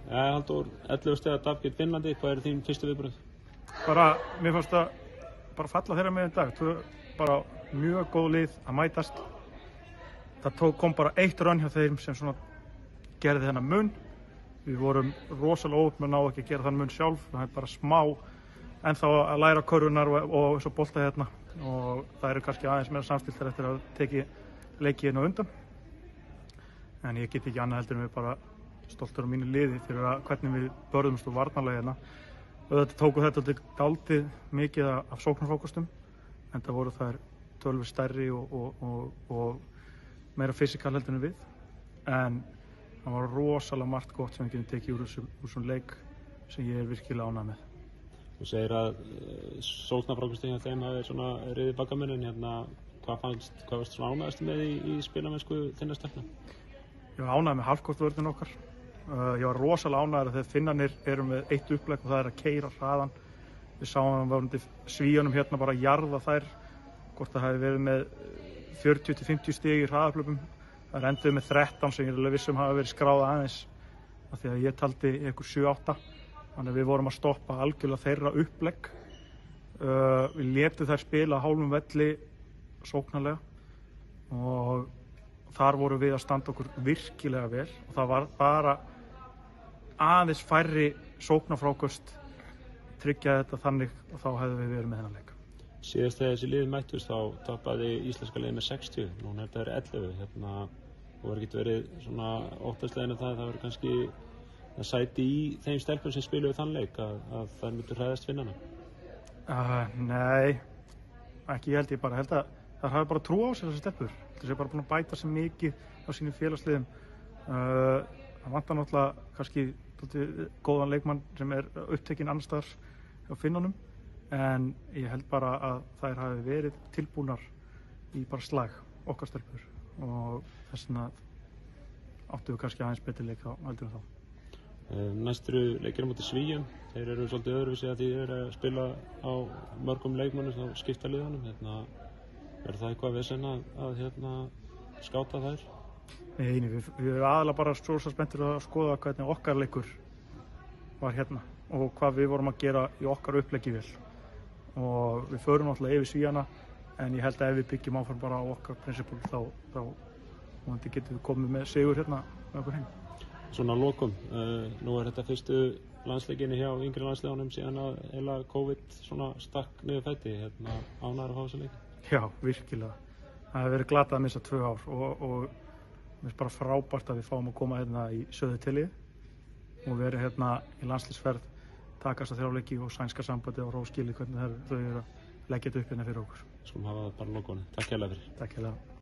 Halldór, 11 stiga tap gegn Finnlandi, hvað þín fyrstu viðbrögð? Mér fannst það bara falla þeirra með í dag. Bara mjög góð lið að mætast. Það kom bara eitt run hjá þeim sem svona gerði þennan mun. Við vorum rosalega óheppin að ná ekki að gera þann mun sjálf. Það er bara smá ennþá að læra körfunar og svo bolta hérna. Og það eru kannski aðeins meira samstiltar eftir að teki leiki hérna á undan. En ég get ekki annað heldur en við bara stoltur á mínu liði fyrir hvernig við börðumst og varnarlega hérna. Auðvitað tóku þetta dálítið mikið af sóknarfókustum, en það voru þær töluvert stærri og meira fysikal heldur en við. En það var rosalega margt gott sem við getum tekið úr þessum leik sem ég er virkilega ánægður með. Þú segir að sóknarfókustin hjá þeim hafi svona riðið bagamennin. Hvað varst svona ánægðast með í spilamennsku þinnar stelpna? Ég var ánægður með halfkortvörðin okkar. Ég var rosalega ánægður að þegar Finnarnir eru með eitt upplegg og það er að keyra hraðan. Við sáum varandi Svíunum hérna bara jarða þær, hvort það hefði verið með 40-50 stig í hraðaflöpum. Það endaði með 13 sem ég er alveg vissum hafi verið skráð aðeins af því að ég taldi einhver 7-8. Þannig að við vorum að stoppa algjörlega þeirra upplegg. Við létum þær spila hálfum velli sóknarlega og þar vorum við að standa okkur virkilega vel og það var bara aðeins færri sóknarfráköst tryggja þetta þannig og þá hefðum við verið með þennan leik. Síðast þegar þessi lið mættust þá tapaði íslenska liðið með 60, núna er þetta 11. Og var ekki verið svona óttaslegin að það verið kannski að sæti í þeim stelpum sem spiluðu þann leik að það myndu hræðast Finnana? Nei, ekki ég held að það hafi bara trú á sér þessi stelpur. Það sé bara búin að bæta sér mikið á sínum félagsliðum. Það vantar náttúrulega kannski góðan leikmann sem er upptekinn annars staðar hjá Finnunum, en ég held bara að þær hafi verið tilbúnar í bara slag okkar stelpur og þess vegna áttu við kannski aðeins betur leik á heldur en þá. Næstu leikir á móti Svíum, þeir eru svolítið öðruvísi að því þeir eru að spila á mörgum leikmönnum þá skipta liðunum. Er það eitthvað vesen að skáta þær? Nei, við erum aðalega bara svo spenntir að skoða hvernig okkar leikur var hérna og hvað við vorum að gera í okkar uppleggi vel. Og við förum náttúrulega yfir Svíana, en ég held að ef við byggjum áfram bara á okkar prinsipul þá getum við komið með sigur hérna með okkur heim. Svona að lokum, nú er þetta fyrstu landsleikinni hjá yngri landsliðunum síðan að COVID svona stakk niður fæti, ánægður að fá þessa leiki? Já, virkilega. Það hefur verið glatað að missa 2 ár og mér finnst bara frábært að við fáum að koma hérna í Söðutilið og verið hérna í landsliðsferð, takast að 3 leiki og sænska sambandi á Róskili hvernig þau eru að leggja þetta upp hérna fyrir okkur. Skulum hafa það bara lokunni. Takk hérlega fyrir. Takk hérlega.